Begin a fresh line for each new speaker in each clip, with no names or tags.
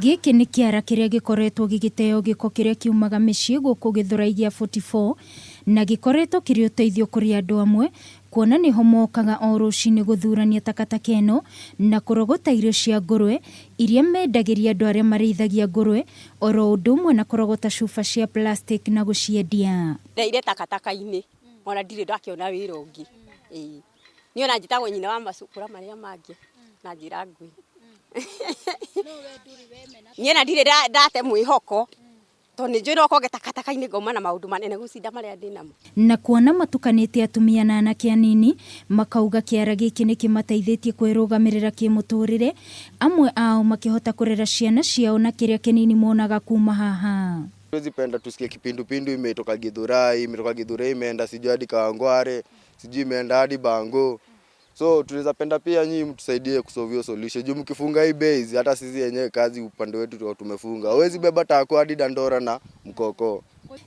Gĩkĩ nĩ kĩara kĩrĩa gĩkoretwo gĩgĩteo gĩko kĩrĩa kiumaga mĩciĩ gũkũ Gĩthũrai gĩa 44 na gĩkoretwo kĩrĩ ũteithio kũrĩ andũ amwe, kuona nĩho mokaga o rũcinĩ gũthurania takataka ĩno na kũrogota irio cia ngũrwe iria mendagĩria andũ arĩa marĩithagia ngũrwe, oro ũndũ ũmwe na kũrogota cuba cia plastic na gũciendia.
Ndeire takataka-inĩ, ona ndirĩ ndakĩona wĩra ũngĩ. Niĩ ona njĩtagwo nyina wa macukũra marĩa mangĩ na njĩra ngui. Niĩ na ndirĩ ndate mwĩhoko, tondũ nĩ njũĩ no koge takataka-inĩ ngauma na maũndũ manene gũcinda marĩa ndĩ namo.
Na kuona matukanĩte atumia na anake anini, makauga kĩara gĩkĩ nĩ kĩmateithĩtie kwĩrũgamĩrĩra kĩmũtũrĩre, amwe ao makĩhota kũrera ciana ciao na kĩrĩa kĩnini monaga kuma haha.
Siwezi penda tusikie kipindupindu imetoka Githurai, imeenda sijui hadi Kawangware, sijui imeenda hadi Bango. So tunaweza penda pia nyinyi mtusaidie kusolve hiyo solution. Juu mkifunga hii base hata sisi yenyewe kazi upande wetu tumefunga. Hawezi beba tako hadi Dandora na Mkoko.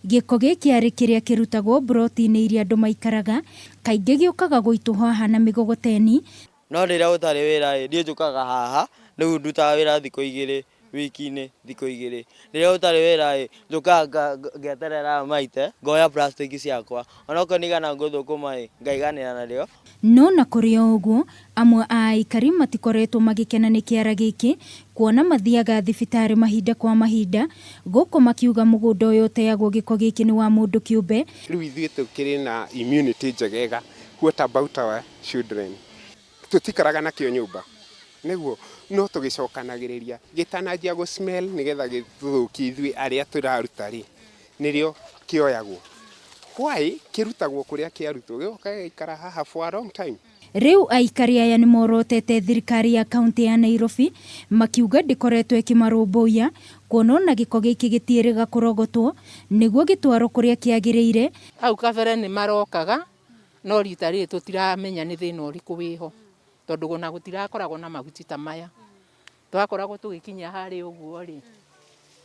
Gĩko gĩkĩ arĩ kĩrĩa kĩrutagwo broti-inĩ iria andũ maikaraga, kaingĩ gĩũkaga gũitwo haha na mĩgogoteni.
No rĩrĩa ũtarĩ wĩra ndiĩ njũkaga haha, rĩu ndutaga wĩra thikũ 2 wiki-inĩ, thikũ 2. Rĩrĩa ũtarĩ wĩra njũkaga ngeterera maite, ngoya plastic ciakwa. Ona okorwo nĩigana ngũthũkũma ngaiganĩra narĩo.
No na kũrĩ o ũguo, amwe a aikari matikoretwo magĩkena nĩ kĩara gĩkĩ, kuona mathiaga thibitarĩ mahinda kwa mahinda, gũkũ makiuga mũgũnda ũyũ ũteagwo gĩko gĩkĩ nĩ wa mũndũ kĩũmbe.
Rĩu ithuĩ tũkĩrĩ na immunity njegega, what about our children? Tũtikaraga nakĩo nyũmba, nĩguo no tũgĩcokanagĩrĩria gĩtananjia gũ smell nĩgetha gĩthũkie ithuĩ arĩa tũraruta rĩ, nĩrĩo kĩoyagwo. Why kĩrutagwo kũrĩa kĩarutwo gĩgoka gĩikara haha for a long time?
Rĩu aikari aya nĩ morotete thirikari ya kaunti ya Nairobi, makiuga ndĩkoretwo ĩkĩmarũmbũiya, kuona ona gĩko gĩkĩ gĩtiĩrĩga kũrogotwo nĩguo gĩtwarwo kũrĩa kĩagĩrĩire.
Hau kabere nĩ marokaga, no rita rĩrĩ tũtiramenya nĩ thĩna ũrĩkũ wĩho, tondũ ona gũtirakoragwo na mahuti ta maya. Twakoragwo tũgĩkinya harĩa ũguo rĩ,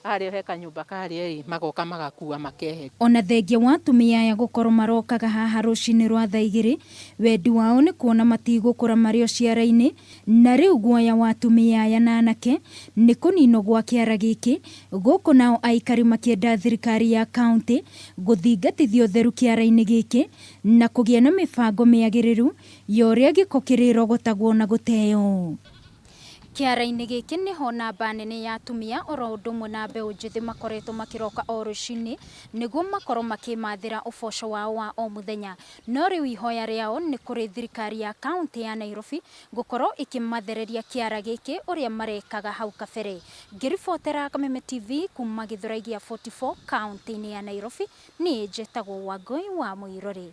harĩa he kanyũmba karĩa rĩ, magoka magakua makehe. Ona thengia wa atumia aya gũkorwo marokaga haha rũcinĩ rwa thaa 2, wendi wao nĩ kuona matigũkũra marĩ o ciara-inĩ, na rĩu guoya wa atumia aya na anake nĩ kũninwo gwa kĩara gĩkĩ, gũkũ nao aikari makĩenda thirikari ya kaunti gũthingatithia ũtheru kĩara-inĩ gĩkĩ na kũgĩa na mĩbango mĩagĩrĩru ya ũrĩa gĩko kĩrĩrogotagwo na gũteo. Kĩara-inĩ gĩkĩ nĩho namba nene ya atumia oro ũndũ ũmwe na mbeũ njĩthĩ makoretwo makĩroka o rũcinĩ nĩguo makorwo makĩmathĩra ũboco wao wa o mũthenya. No rĩu ihoya rĩao nĩ kũrĩ thirikari ya kaunti ya Nairobi gũkorwo ĩkĩmathereria kĩara gĩkĩ ũrĩa marekaga hau kabere. Ngĩribotera Kameme TV kuma Gĩthũrai gĩa 44 kaunti-inĩ ya Nairobi, niĩ njĩtagwo Wangũi wa Mũirũrĩ.